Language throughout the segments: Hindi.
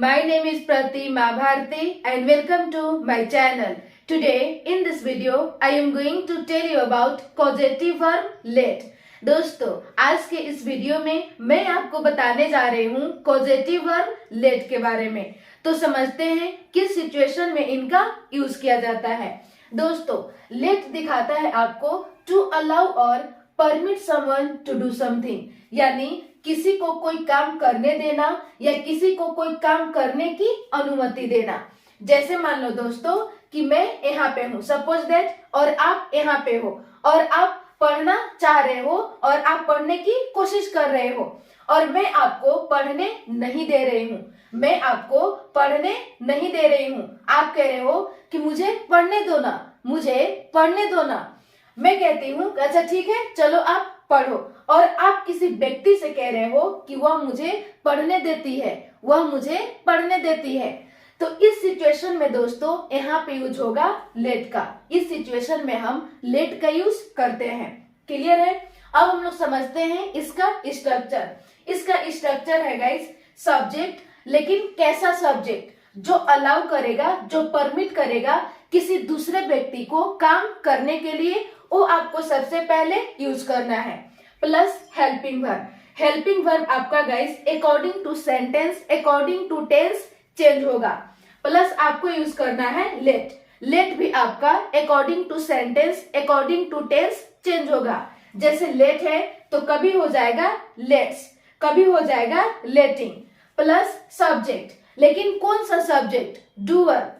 My name is Pratima Bharti and welcome to my channel. Today in this video I am going to tell you about causative verb let. दोस्तों आज के इस वीडियो में मैं आपको बताने जा रही हूँ causative verb let के बारे में। तो समझते हैं किस सिचुएशन में इनका यूज किया जाता है। दोस्तों let दिखाता है आपको to allow और permit someone to do something, यानी किसी को कोई काम करने देना या किसी को कोई काम करने की अनुमति देना। जैसे मान लो दोस्तों कि मैं यहाँ पे हूँ, सपोज दैट, और आप यहाँ पे हो और आप पढ़ना चाह रहे हो और आप पढ़ने की कोशिश कर रहे हो और मैं आपको पढ़ने नहीं दे रही हूँ। मैं आपको पढ़ने नहीं दे रही हूँ। आप कह रहे हो कि मुझे पढ़ने दो ना, मुझे पढ़ने दो ना। मैं कहती हूँ अच्छा ठीक है चलो आप पढ़ो, और आप किसी व्यक्ति से कह रहे हो कि वह मुझे पढ़ने देती है, वह मुझे पढ़ने देती है। तो इस सिचुएशन में दोस्तों यहाँ पे यूज होगा लेट का। इस सिचुएशन में हम लेट का यूज करते हैं। क्लियर है? अब हम लोग समझते हैं इसका स्ट्रक्चर। इसका स्ट्रक्चर है गाइस सब्जेक्ट, लेकिन कैसा सब्जेक्ट? जो अलाउ करेगा, जो परमिट करेगा किसी दूसरे व्यक्ति को काम करने के लिए, वो आपको सबसे पहले यूज करना है। Plus helping verb. Helping verb आपका guys according to sentence, according to tense change होगा। प्लस आपको यूज करना है लेट। लेट भी आपका according to sentence, according to tense change होगा। जैसे लेट है तो कभी हो जाएगा लेट्स, कभी हो जाएगा लेटिंग। प्लस सब्जेक्ट, लेकिन कौन सा सब्जेक्ट? डूअर।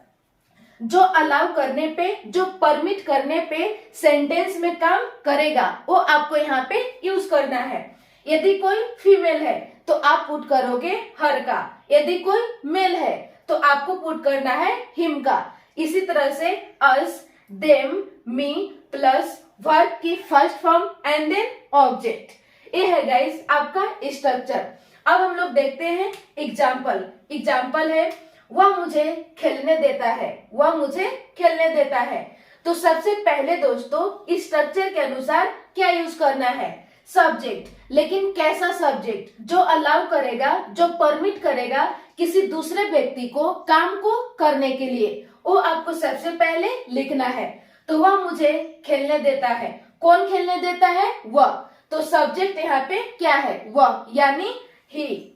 जो अलाउ करने पे, जो परमिट करने पे सेंटेंस में काम करेगा, वो आपको यहाँ पे यूज करना है। यदि कोई फीमेल है तो आप पुट करोगे हर का, यदि कोई मेल है तो आपको पुट करना है हिम का। इसी तरह से us, them, me plus verb की first form and then object. ये है गाइस आपका स्ट्रक्चर। अब हम लोग देखते हैं एग्जाम्पल। एग्जाम्पल है वह मुझे खेलने देता है, वह मुझे खेलने देता है। तो सबसे पहले दोस्तों स्ट्रक्चर के अनुसार क्या यूज करना है? सब्जेक्ट, लेकिन कैसा सब्जेक्ट? जो अलाउ करेगा, जो परमिट करेगा किसी दूसरे व्यक्ति को काम को करने के लिए, वो आपको सबसे पहले लिखना है। तो वह मुझे खेलने देता है। कौन खेलने देता है? वह। तो सब्जेक्ट यहाँ पे क्या है? वह, यानी ही।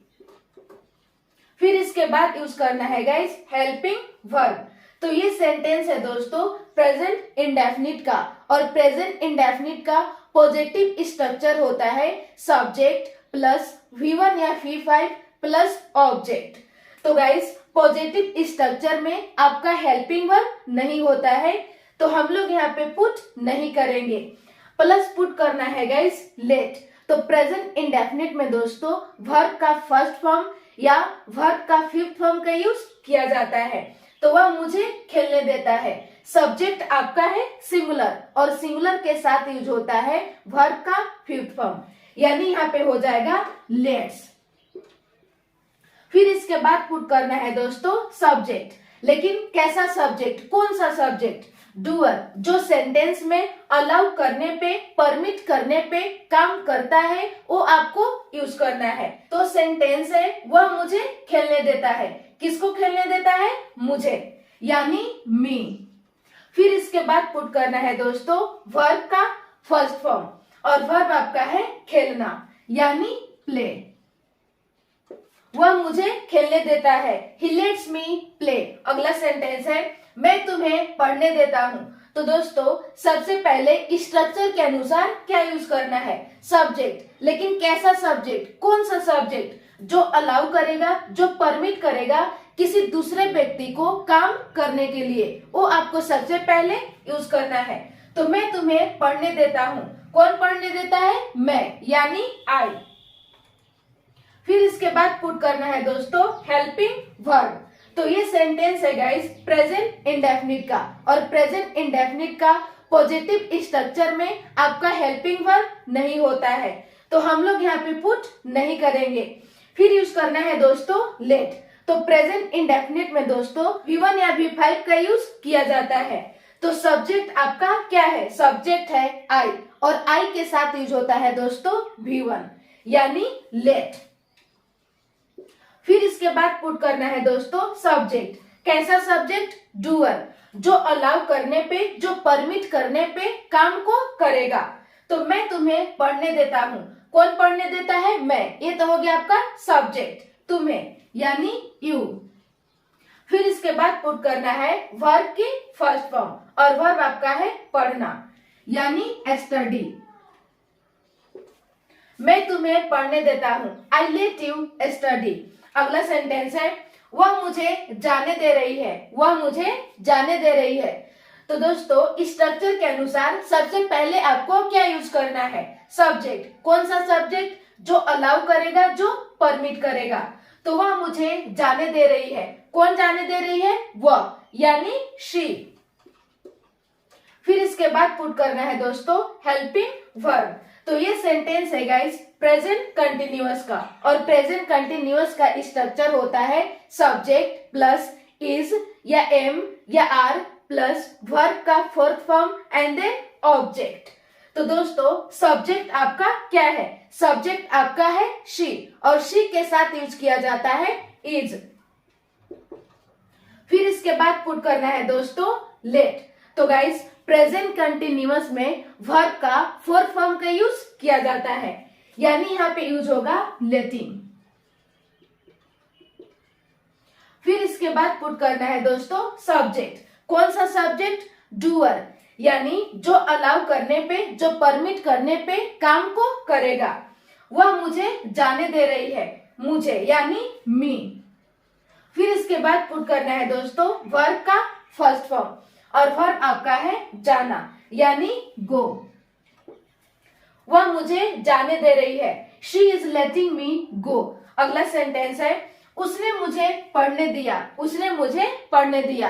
फिर इसके बाद यूज करना है गाइस हेल्पिंग वर्ब। तो ये सेंटेंस है दोस्तों प्रेजेंट इंडेफिनिट का, और प्रेजेंट इंडेफिनिट का पॉजिटिव स्ट्रक्चर होता है सब्जेक्ट प्लस V1 या V5 प्लस ऑब्जेक्ट। तो गाइस पॉजिटिव स्ट्रक्चर में आपका हेल्पिंग वर्ब नहीं होता है, तो हम लोग यहाँ पे पुट नहीं करेंगे। प्लस पुट करना है गाइस लेट। तो प्रेजेंट इंडेफिनिट में दोस्तों वर्ब का फर्स्ट फॉर्म या वर्ब का फिफ्थ फॉर्म का यूज किया जाता है। तो वह मुझे खेलने देता है। सब्जेक्ट आपका है सिंगुलर, और सिंगुलर के साथ यूज होता है वर्ब का फिफ्थ फॉर्म, यानी यहाँ पे हो जाएगा लेट्स। फिर इसके बाद पुट करना है दोस्तों सब्जेक्ट, लेकिन कैसा सब्जेक्ट? कौन सा सब्जेक्ट? डूअर। जो सेंटेंस में अलाउ करने पे, परमिट करने पे काम करता है, वो आपको यूज करना है। तो सेंटेंस है वह मुझे खेलने देता है। किसको खेलने देता है? मुझे, यानी मी। फिर इसके बाद पुट करना है दोस्तों वर्ब का फर्स्ट फॉर्म, और वर्ब आपका है खेलना, यानी प्ले। वह मुझे खेलने देता है। He lets me play। अगला सेंटेंस है मैं तुम्हें पढ़ने देता हूँ। तो दोस्तों सबसे पहले स्ट्रक्चर के अनुसार क्या यूज करना है? सब्जेक्ट, लेकिन कैसा सब्जेक्ट? कौन सा सब्जेक्ट? जो अलाउ करेगा, जो परमिट करेगा किसी दूसरे व्यक्ति को काम करने के लिए, वो आपको सबसे पहले यूज करना है। तो मैं तुम्हें पढ़ने देता हूँ। कौन पढ़ने देता है? मैं, यानी आई। फिर इसके बाद पुट करना है दोस्तों हेल्पिंग वर्ब। तो ये सेंटेंस है गाइस प्रेजेंट इंडेफिनिट का, और प्रेजेंट इंडेफिनिट का पॉजिटिव स्ट्रक्चर में आपका हेल्पिंग वर्ब नहीं होता है, तो हम लोग यहाँ पे पुट नहीं करेंगे। फिर यूज करना है दोस्तों लेट। तो प्रेजेंट इंडेफिनिट में दोस्तों V1 या V5 का यूज किया जाता है। तो सब्जेक्ट आपका क्या है? सब्जेक्ट है आई, और आई के साथ यूज होता है दोस्तों V1, यानी लेट। फिर इसके बाद पुट करना है दोस्तों सब्जेक्ट। कैसा सब्जेक्ट? डूअर, जो अलाउ करने पे, जो परमिट करने पे काम को करेगा। तो मैं तुम्हें पढ़ने देता हूँ। कौन पढ़ने देता है? मैं। ये तो हो गया आपका सब्जेक्ट, तुम्हें यानी यू। फिर इसके बाद पुट करना है वर्ब की फर्स्ट फॉर्म, और वर्ब आपका है पढ़ना यानी स्टडी। मैं तुम्हें पढ़ने देता हूँ, आई लेट यू स्टडी। अगला सेंटेंस है वह मुझे जाने दे रही है, वह मुझे जाने दे रही है। तो दोस्तों स्ट्रक्चर के अनुसार सबसे पहले आपको क्या यूज करना है? सब्जेक्ट। कौन सा सब्जेक्ट? जो अलाउ करेगा, जो परमिट करेगा। तो वह मुझे जाने दे रही है। कौन जाने दे रही है? वह यानी शी। फिर इसके बाद पुट करना है दोस्तों हेल्पिंग वर्ब। तो ये सेंटेंस है गाइस प्रेजेंट कंटिन्यूअस का, और प्रेजेंट कंटिन्यूअस का स्ट्रक्चर होता है सब्जेक्ट प्लस इज या एम या आर प्लस वर्ब का fourth form and then object. तो दोस्तों सब्जेक्ट आपका क्या है? सब्जेक्ट आपका है शी, और शी के साथ यूज किया जाता है इज। फिर इसके बाद पुट करना है दोस्तों लेट। तो गाइस प्रेजेंट कंटिन्यूअस में वर्ब का फोर्थ फॉर्म का यूज किया जाता है, यानी यहाँ पे यूज होगा लेटिंग। फिर इसके बाद पुट करना है दोस्तों सब्जेक्ट। कौन सा सब्जेक्ट? डूअर, यानी जो अलाउ करने पे, जो परमिट करने पे काम को करेगा। वह मुझे जाने दे रही है, मुझे यानी मी। फिर इसके बाद पुट करना है दोस्तों वर्ब का फर्स्ट फॉर्म, और वर्ब आपका है जाना यानी गो। वह मुझे जाने दे रही है, शी इज लेटिंग मी गो। अगला सेंटेंस है उसने मुझे पढ़ने दिया, उसने मुझे पढ़ने दिया।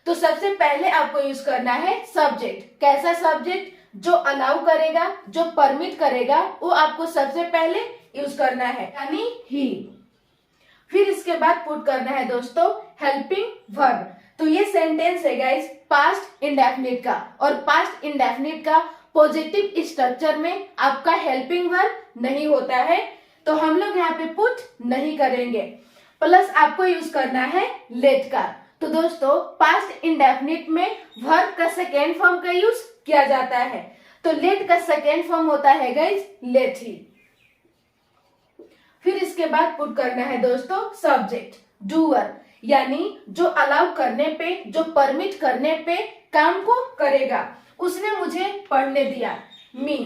तो सबसे पहले आपको यूज करना है सब्जेक्ट। कैसा सब्जेक्ट? जो अलाउ करेगा, जो परमिट करेगा, वो आपको सबसे पहले यूज करना है यानी ही। फिर इसके बाद पुट करना है दोस्तों हेल्पिंग वर्ब। तो ये सेंटेंस है गाइस पास्ट इंडेफिनिट का, और पास्ट इंडेफिनिट का पॉजिटिव स्ट्रक्चर में आपका हेल्पिंग वर्ब नहीं होता है, तो हम लोग यहाँ पे पुट नहीं करेंगे। प्लस आपको यूज करना है लेट का। तो दोस्तों पास्ट इंडेफिनिट में वर्ब का सेकेंड फॉर्म का यूज किया जाता है, तो लेट का सेकेंड फॉर्म होता है गाइस लेट ही। फिर इसके बाद पुट करना है दोस्तों सब्जेक्ट डूअर, यानी जो अलाउ करने पे, जो परमिट करने पे काम को करेगा। उसने मुझे पढ़ने दिया, मी।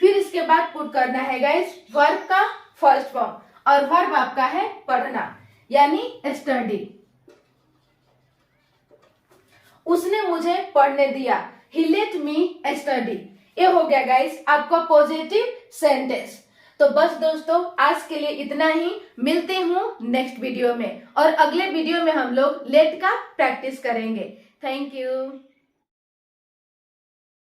फिर इसके बाद पुट करना है गाइस वर्ब का फर्स्ट फॉर्म, और वर्ब आपका है पढ़ना यानी स्टडी। उसने मुझे पढ़ने दिया, ही लेट मी स्टडी। ये हो गया गाइस आपका पॉजिटिव सेंटेंस। तो बस दोस्तों आज के लिए इतना ही। मिलते हूँ नेक्स्ट वीडियो में, और अगले वीडियो में हम लोग लेट का प्रैक्टिस करेंगे। Thank you.